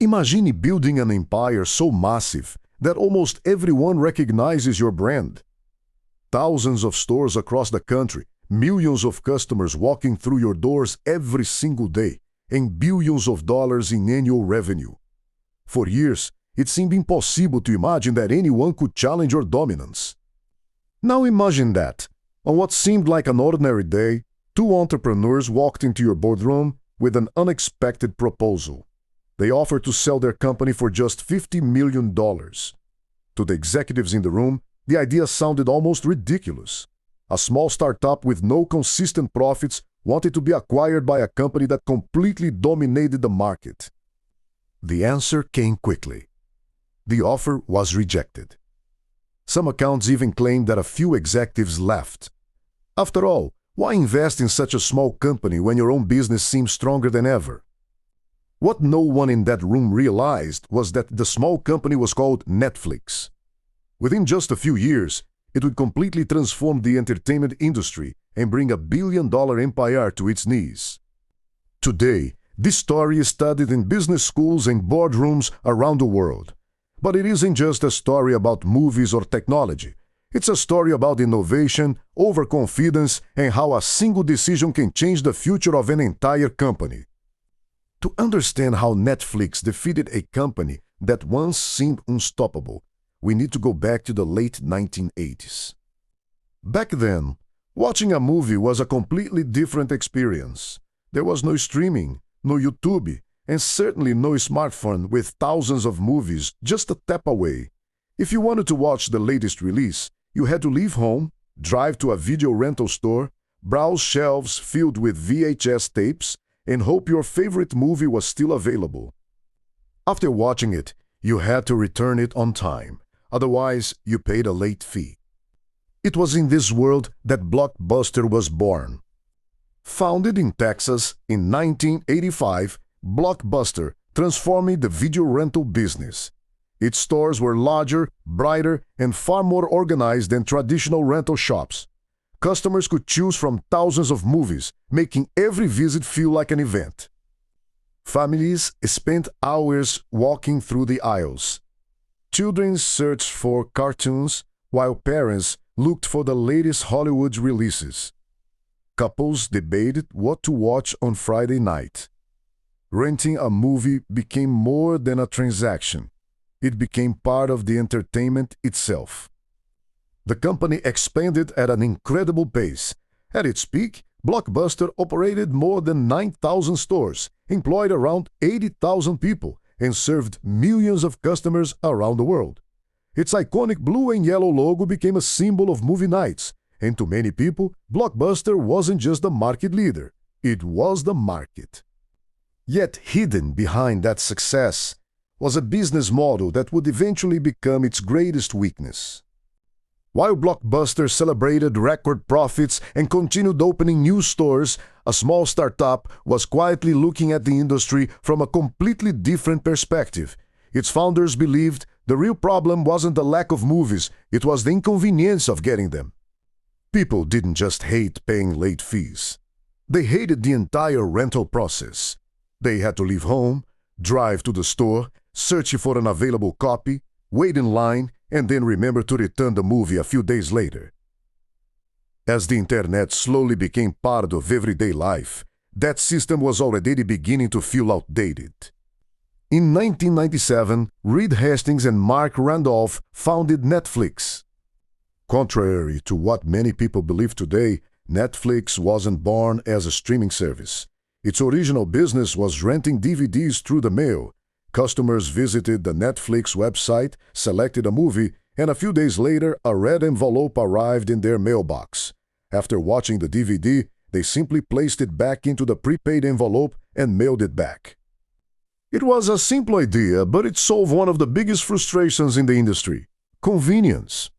Imagine building an empire so massive that almost everyone recognizes your brand. Thousands of stores across the country, millions of customers walking through your doors every single day, and billions of dollars in annual revenue. For years, it seemed impossible to imagine that anyone could challenge your dominance. Now imagine that, on what seemed like an ordinary day, two entrepreneurs walked into your boardroom with an unexpected proposal. They offered to sell their company for just $50 million. To the executives in the room, the idea sounded almost ridiculous. A small startup with no consistent profits wanted to be acquired by a company that completely dominated the market. The answer came quickly. The offer was rejected. Some accounts even claimed that a few executives left. After all, why invest in such a small company when your own business seems stronger than ever? What no one in that room realized was that the small company was called Netflix. Within just a few years, it would completely transform the entertainment industry and bring a billion-dollar empire to its knees. Today, this story is studied in business schools and boardrooms around the world. But it isn't just a story about movies or technology. It's a story about innovation, overconfidence, and how a single decision can change the future of an entire company. To understand how Netflix defeated a company that once seemed unstoppable, we need to go back to the late 1980s. Back then, watching a movie was a completely different experience. There was no streaming, no YouTube, and certainly no smartphone with thousands of movies just a tap away. If you wanted to watch the latest release, you had to leave home, drive to a video rental store, browse shelves filled with VHS tapes, and hope your favorite movie was still available. After watching it, you had to return it on time. Otherwise, you paid a late fee. It was in this world that Blockbuster was born. Founded in Texas in 1985, Blockbuster transformed the video rental business. Its stores were larger, brighter, and far more organized than traditional rental shops. Customers could choose from thousands of movies, making every visit feel like an event. Families spent hours walking through the aisles. Children searched for cartoons, while parents looked for the latest Hollywood releases. Couples debated what to watch on Friday night. Renting a movie became more than a transaction. It became part of the entertainment itself. The company expanded at an incredible pace. At its peak, Blockbuster operated more than 9,000 stores, employed around 80,000 people, and served millions of customers around the world. Its iconic blue and yellow logo became a symbol of movie nights, and to many people, Blockbuster wasn't just the market leader, it was the market. Yet hidden behind that success was a business model that would eventually become its greatest weakness. While Blockbuster celebrated record profits and continued opening new stores, a small startup was quietly looking at the industry from a completely different perspective. Its founders believed the real problem wasn't the lack of movies, it was the inconvenience of getting them. People didn't just hate paying late fees. They hated the entire rental process. They had to leave home, drive to the store, search for an available copy, wait in line, and then remember to return the movie a few days later. As the internet slowly became part of everyday life, that system was already beginning to feel outdated. In 1997, Reed Hastings and Mark Randolph founded Netflix. Contrary to what many people believe today, Netflix wasn't born as a streaming service. Its original business was renting DVDs through the mail. Customers visited the Netflix website, selected a movie, and a few days later, a red envelope arrived in their mailbox. After watching the DVD, they simply placed it back into the prepaid envelope and mailed it back. It was a simple idea, but it solved one of the biggest frustrations in the industry: convenience.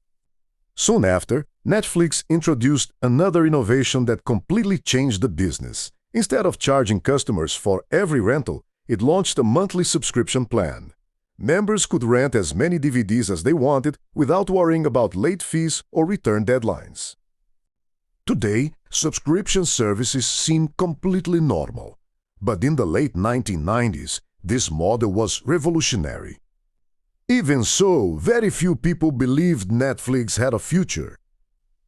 Soon after, Netflix introduced another innovation that completely changed the business. Instead of charging customers for every rental, it launched a monthly subscription plan. Members could rent as many DVDs as they wanted without worrying about late fees or return deadlines. Today, subscription services seem completely normal. But in the late 1990s, This model was revolutionary. Even so, very few people believed Netflix had a future.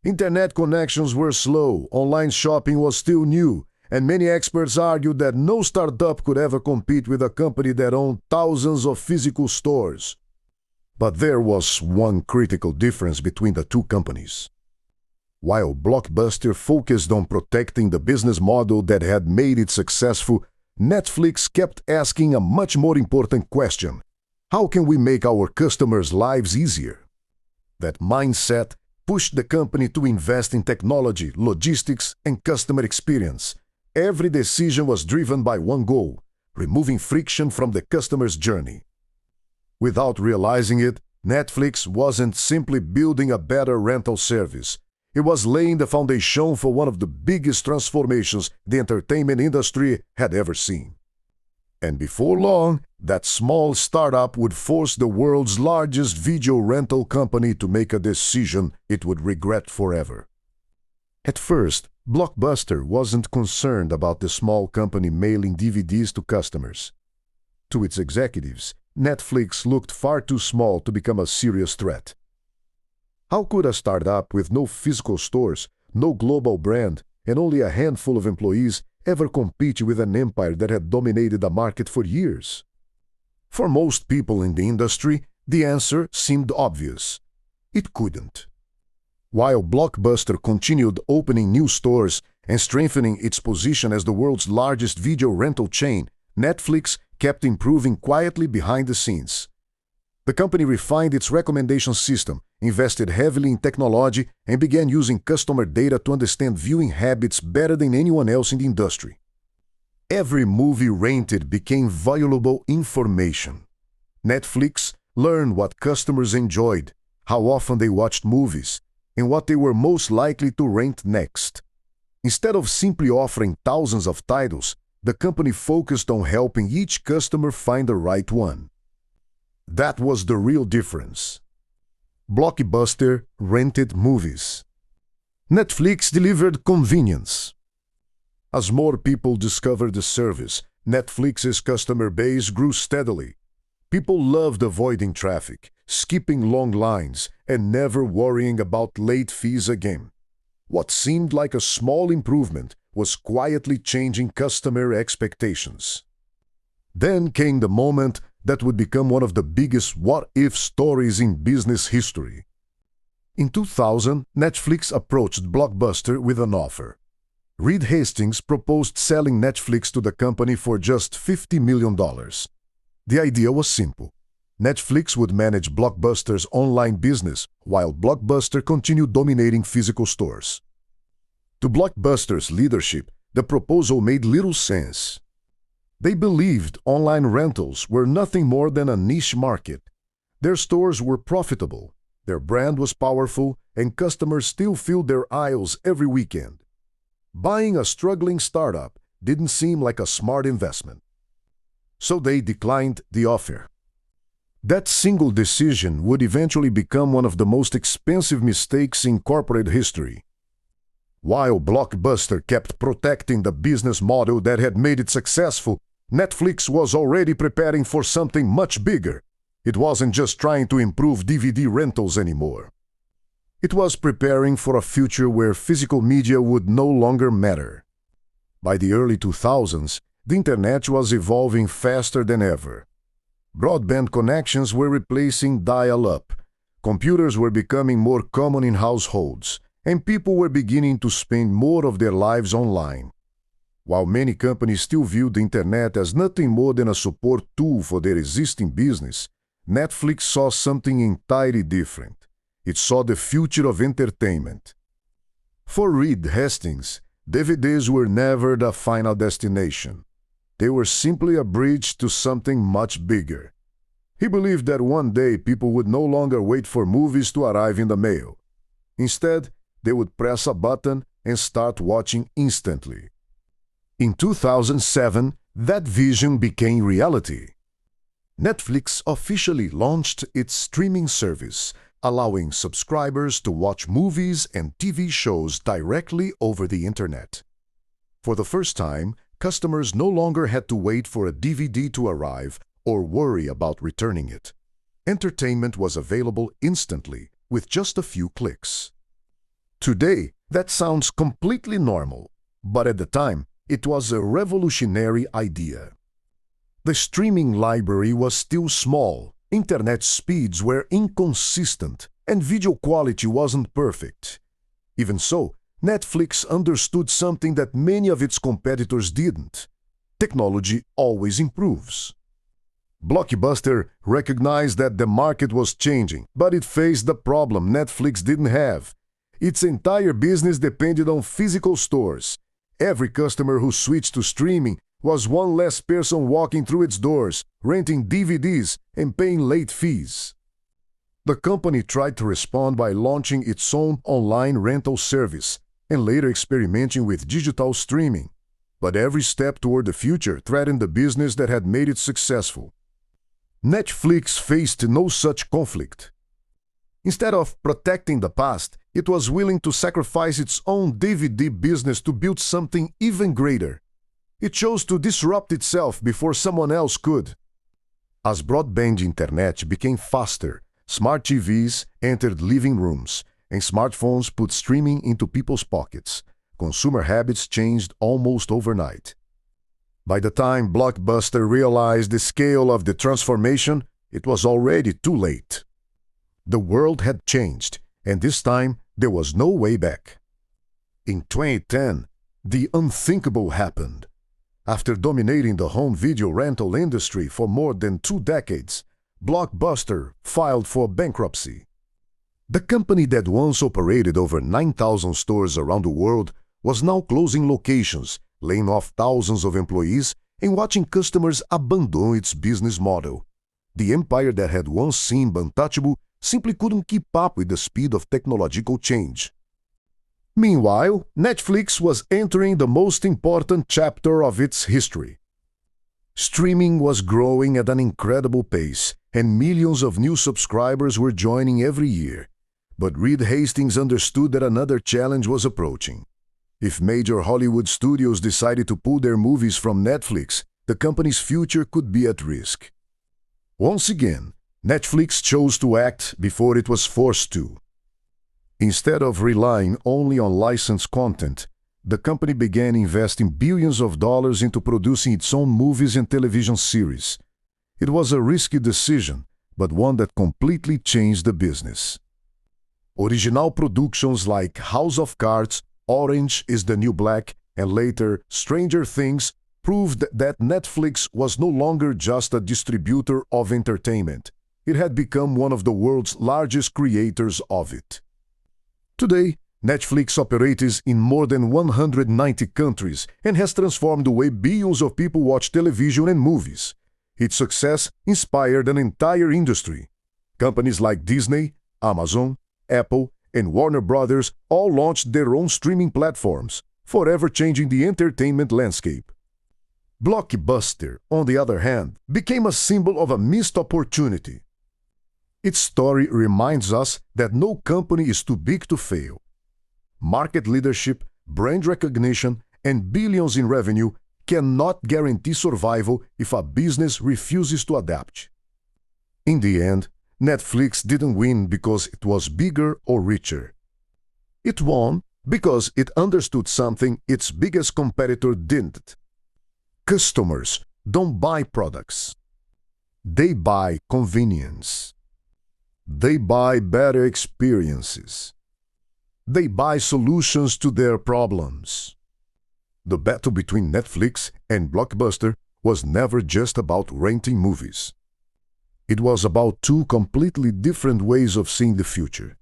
Internet connections were slow, online shopping was still new, and many experts argued that no startup could ever compete with a company that owned thousands of physical stores. But there was one critical difference between the two companies. While Blockbuster focused on protecting the business model that had made it successful, Netflix kept asking a much more important question: how can we make our customers' lives easier? That mindset pushed the company to invest in technology, logistics, and customer experience. Every decision was driven by one goal: removing friction from the customer's journey. Without realizing it, Netflix wasn't simply building a better rental service. It was laying the foundation for one of the biggest transformations the entertainment industry had ever seen. And before long, that small startup would force the world's largest video rental company to make a decision it would regret forever. At first, Blockbuster wasn't concerned about the small company mailing DVDs to customers. To its executives, Netflix looked far too small to become a serious threat. How could a startup with no physical stores, no global brand, and only a handful of employees ever compete with an empire that had dominated the market for years? For most people in the industry, the answer seemed obvious: it couldn't. While Blockbuster continued opening new stores and strengthening its position as the world's largest video rental chain, Netflix kept improving quietly behind the scenes. The company refined its recommendation system, invested heavily in technology, and began using customer data to understand viewing habits better than anyone else in the industry. Every movie rented became valuable information. Netflix learned what customers enjoyed, how often they watched movies, and what they were most likely to rent next. Instead of simply offering thousands of titles, the company focused on helping each customer find the right one. That was the real difference. Blockbuster rented movies. Netflix delivered convenience. As more people discovered the service, Netflix's customer base grew steadily. People loved avoiding traffic, skipping long lines, and never worrying about late fees again. What seemed like a small improvement was quietly changing customer expectations. Then came the moment that would become one of the biggest what-if stories in business history. In 2000, Netflix approached Blockbuster with an offer. Reed Hastings proposed selling Netflix to the company for just $50 million. The idea was simple. Netflix would manage Blockbuster's online business while Blockbuster continued dominating physical stores. To Blockbuster's leadership, the proposal made little sense. They believed online rentals were nothing more than a niche market. Their stores were profitable, their brand was powerful, and customers still filled their aisles every weekend. Buying a struggling startup didn't seem like a smart investment. So they declined the offer. That single decision would eventually become one of the most expensive mistakes in corporate history. While Blockbuster kept protecting the business model that had made it successful, Netflix was already preparing for something much bigger. It wasn't just trying to improve DVD rentals anymore. It was preparing for a future where physical media would no longer matter. By the early 2000s, the internet was evolving faster than ever. Broadband connections were replacing dial-up. Computers were becoming more common in households, and people were beginning to spend more of their lives online. While many companies still viewed the internet as nothing more than a support tool for their existing business, Netflix saw something entirely different. It saw the future of entertainment. For Reed Hastings, DVDs were never the final destination. They were simply a bridge to something much bigger. He believed that one day people would no longer wait for movies to arrive in the mail. Instead, they would press a button and start watching instantly. In 2007, that vision became reality. Netflix officially launched its streaming service, allowing subscribers to watch movies and TV shows directly over the internet. For the first time, customers no longer had to wait for a DVD to arrive or worry about returning it. Entertainment was available instantly with just a few clicks. Today, that sounds completely normal, but at the time, it was a revolutionary idea. The streaming library was still small, internet speeds were inconsistent, and video quality wasn't perfect. Even so, Netflix understood something that many of its competitors didn't. Technology always improves. Blockbuster recognized that the market was changing, but it faced the problem Netflix didn't have. Its entire business depended on physical stores. Every customer who switched to streaming was one less person walking through its doors, renting DVDs, and paying late fees. The company tried to respond by launching its own online rental service and later experimenting with digital streaming. But every step toward the future threatened the business that had made it successful. Netflix faced no such conflict. Instead of protecting the past, it was willing to sacrifice its own DVD business to build something even greater. It chose to disrupt itself before someone else could. As broadband internet became faster, smart TVs entered living rooms, and smartphones put streaming into people's pockets. Consumer habits changed almost overnight. By the time Blockbuster realized the scale of the transformation, it was already too late. The world had changed, and this time there was no way back. In 2010, the unthinkable happened. After dominating the home video rental industry for more than 2 decades, Blockbuster filed for bankruptcy. The company that once operated over 9,000 stores around the world was now closing locations, laying off thousands of employees, and watching customers abandon its business model. The empire that had once seemed untouchable simply couldn't keep up with the speed of technological change. Meanwhile, Netflix was entering the most important chapter of its history. Streaming was growing at an incredible pace, and millions of new subscribers were joining every year. But Reed Hastings understood that another challenge was approaching. If major Hollywood studios decided to pull their movies from Netflix, the company's future could be at risk. Once again, Netflix chose to act before it was forced to. Instead of relying only on licensed content, the company began investing billions of dollars into producing its own movies and television series. It was a risky decision, but one that completely changed the business. Original productions like House of Cards, Orange is the New Black, and later Stranger Things proved that Netflix was no longer just a distributor of entertainment. It had become one of the world's largest creators of it. Today, Netflix operates in more than 190 countries and has transformed the way billions of people watch television and movies. Its success inspired an entire industry. Companies like Disney, Amazon, Apple, and Warner Brothers all launched their own streaming platforms, forever changing the entertainment landscape. Blockbuster, on the other hand, became a symbol of a missed opportunity. Its story reminds us that no company is too big to fail. Market leadership, brand recognition, and billions in revenue cannot guarantee survival if a business refuses to adapt. In the end, Netflix didn't win because it was bigger or richer. It won because it understood something its biggest competitor didn't. Customers don't buy products. They buy convenience. They buy better experiences. They buy solutions to their problems. The battle between Netflix and Blockbuster was never just about renting movies. It was about two completely different ways of seeing the future.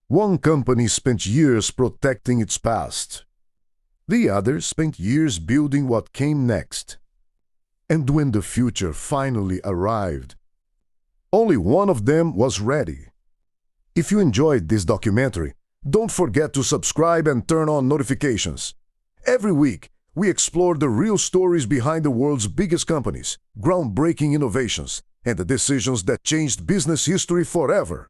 One company spent years protecting its past. The other spent years building what came next. And when the future finally arrived, only one of them was ready. If you enjoyed this documentary, don't forget to subscribe and turn on notifications. Every week, we explore the real stories behind the world's biggest companies, groundbreaking innovations, and the decisions that changed business history forever.